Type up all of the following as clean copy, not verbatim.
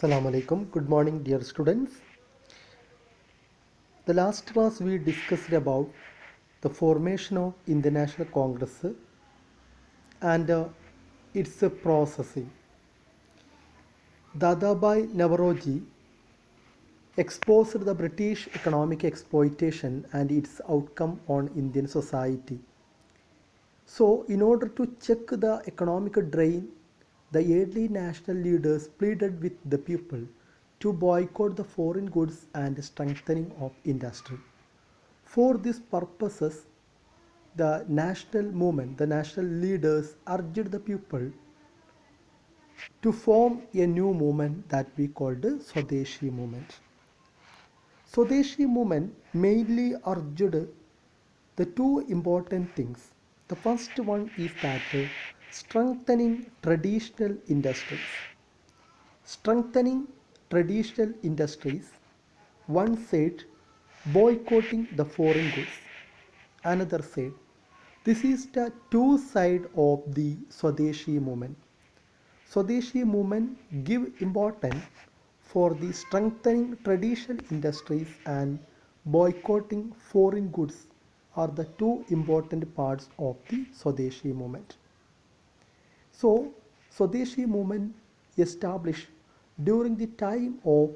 Assalamu alaikum. Good morning, dear students. The last class we discussed about the formation of Indian National Congress and its processing. Dadabhai Naoroji exposed the British economic exploitation and its outcome on Indian society. So, in order to check the economic drain, the early national leaders pleaded with the people to boycott the foreign goods and strengthening of industry. For these purposes, the national leaders urged the people to form a new movement that we called the Swadeshi movement. Swadeshi movement mainly urged the two important things. The first one is that strengthening traditional industries. Strengthening traditional industries, one said boycotting the foreign goods, another said this is the two side of the Swadeshi movement. Swadeshi movement give importance for the strengthening traditional industries and boycotting foreign goods are the two important parts of the Swadeshi movement. So, Swadeshi movement established during the time of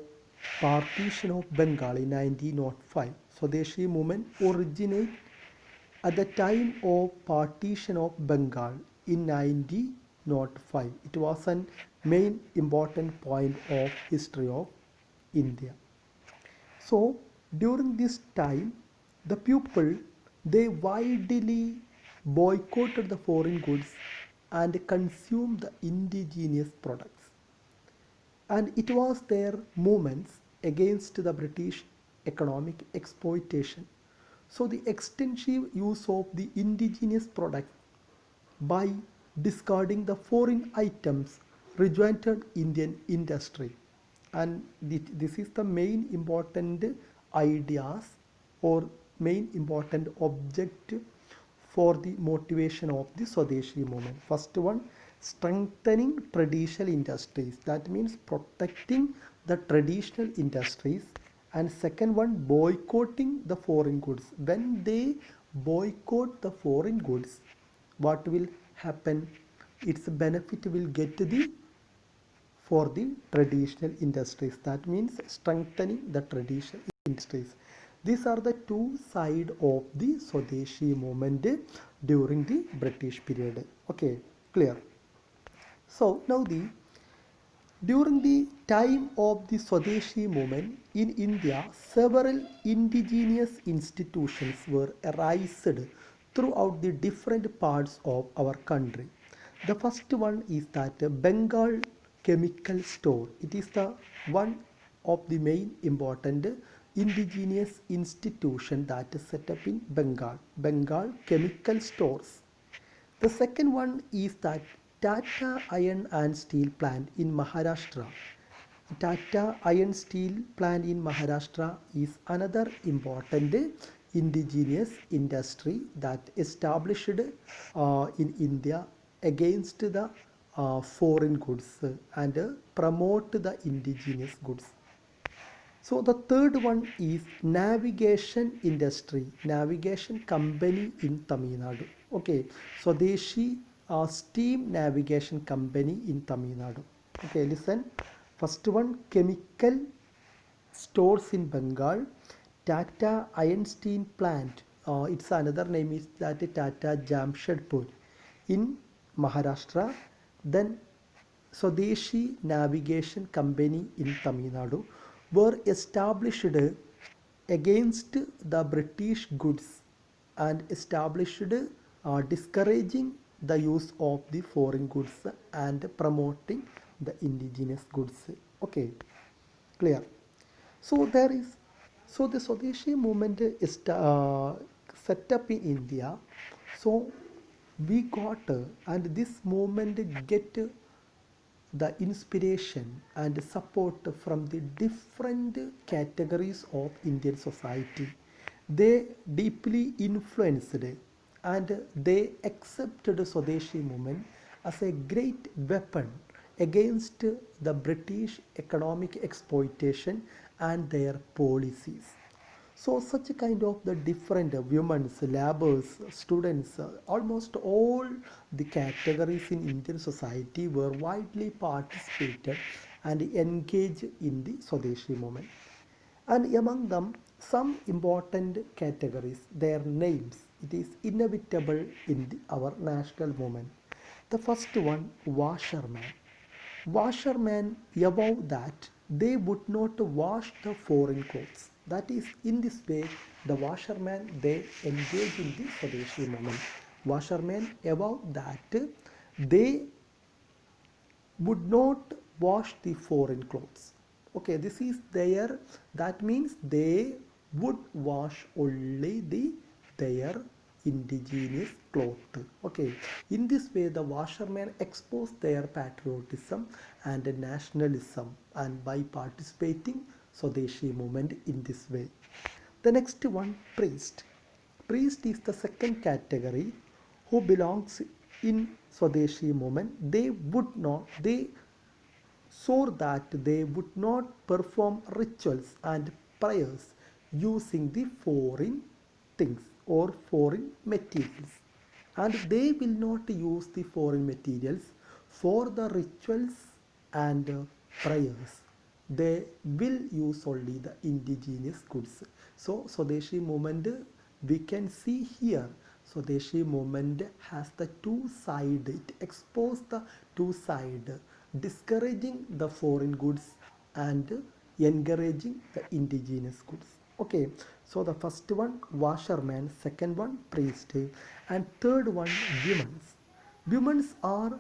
partition of Bengal in 1905. Swadeshi movement originated at the time of partition of Bengal in 1905. It was a main important point of history of India. So during this time, the people they widely boycotted the foreign goods and consumed the indigenous products. And it was their movements against the British economic exploitation. So the extensive use of the indigenous product by discarding the foreign items rejuvenated Indian industry. And this is the main important ideas or main important object for the motivation of the Swadeshi movement. First one, strengthening traditional industries. That means protecting the traditional industries. And second one, boycotting the foreign goods. When they boycott the foreign goods, what will happen? Its benefit will get the for the traditional industries. That means strengthening the traditional industries. These are the two sides of the Swadeshi movement during the British period. Okay, clear. So now during the time of the Swadeshi movement in India, several indigenous institutions were raised throughout the different parts of our country. The first one is that Bengal Chemical Store. It is the one of the main important indigenous institution that is set up in Bengal. Bengal Chemical Stores. The second one is that Tata Iron and Steel Plant in Maharashtra. Tata Iron Steel Plant in Maharashtra is another important indigenous industry that established in India against the foreign goods and promote the indigenous goods. So the third one is navigation industry, navigation company in Tamil Nadu. Okay, Swadeshi steam navigation company in Tamil Nadu. Okay, listen. First one, chemical stores in Bengal, Tata Iron Steel Plant. Its another name is that Tata Jamshedpur in Maharashtra. Then Swadeshi Navigation Company in Tamil Nadu were established against the British goods and established discouraging the use of the foreign goods and promoting the indigenous goods. Okay, clear. So there is the Swadeshi movement is set up in India. So we got and this movement get the inspiration and support from the different categories of Indian society. They deeply influenced and they accepted Swadeshi movement as a great weapon against the British economic exploitation and their policies. So such a kind of the different women's, laborers, students, almost all the categories in Indian society were widely participated and engaged in the Swadeshi movement. And among them, some important categories, their names, it is inevitable in our national movement. The first one, washerman. Washermen avowed that they would not wash the foreign clothes. That is, in this way, the washermen they engage in the Swadeshi movement. Washermen avowed that they would not wash the foreign clothes. Okay, this is their, that means they would wash only their indigenous cloth. Okay, in this way the washermen exposed their patriotism and nationalism and by participating Swadeshi movement in this way. The next one, priest. Priest is the second category who belongs in Swadeshi movement. They swore that they would not perform rituals and prayers using the foreign things or foreign materials, and they will not use the foreign materials for the rituals and prayers. They will use only the indigenous goods. So Swadeshi movement, we can see here, Swadeshi movement has the two side, it exposed the two side, discouraging the foreign goods and encouraging the indigenous goods. Okay, so the first one, washerman, second one, priest, and third one, women's. Women's are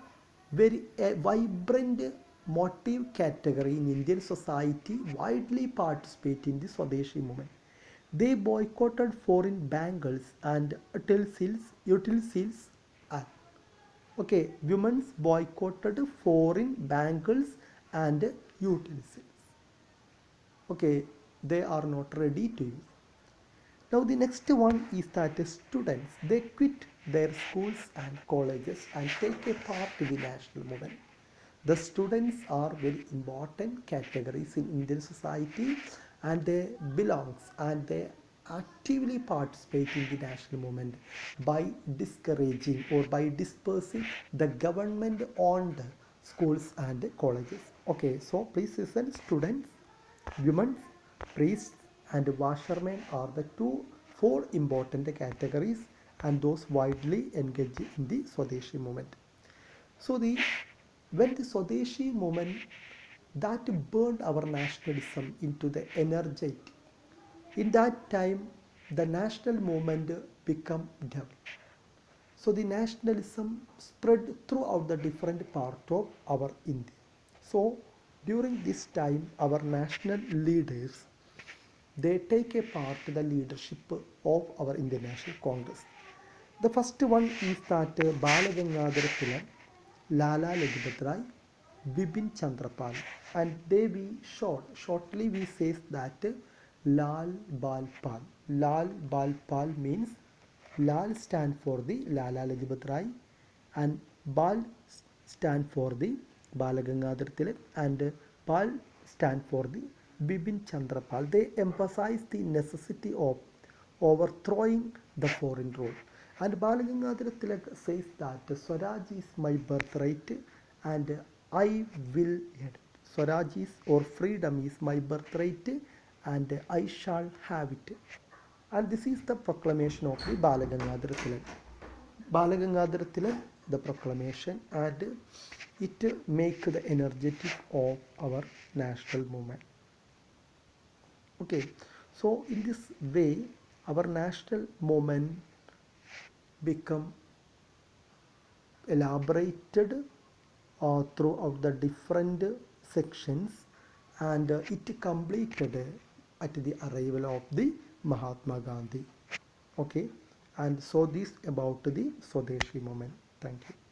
very vibrant motive category in Indian society, widely participate in the Swadeshi movement. They boycotted foreign bangles and utensils. Okay, women boycotted foreign bangles and utensils. Okay, they are not ready to use. Now the next one is that students, they quit their schools and colleges and take a part in the national movement. The students are very important categories in Indian society, and they belongs and they actively participate in the national movement by discouraging or by dispersing the government owned schools and colleges. Okay, so please listen, students, women, priests and washermen are the four important categories and those widely engaged in the Swadeshi movement. So when the Swadeshi movement that burned our nationalism into the energy, in that time the national movement became dead. So the nationalism spread throughout the different part of our India. So during this time our national leaders, they take a part in the leadership of our Indian National Congress. The first one is that Balagangadhar Tilak, Lala Lajpat Rai, Bipin Chandra Pal, and they we shortly we says that Lal Bal Pal. Lal Bal Pal means Lal stand for the Lala Lajpat Rai and Bal stand for the Balagangadhar Tilak and Pal stand for the Bipin Chandra Pal. They emphasize the necessity of overthrowing the foreign rule. And Balagangadhar Tilak says that Swaraj is my birthright and I will get Swaraj is or freedom is my birthright and I shall have it. And this is the proclamation of the Balagangadhar Tilak. Balagangadhar Tilak, the proclamation, and it make the energetic of our national movement. Okay, so in this way our national movement become elaborated throughout the different sections and it completed at the arrival of the Mahatma Gandhi. Okay, and so this about the Swadeshi movement. Thank you.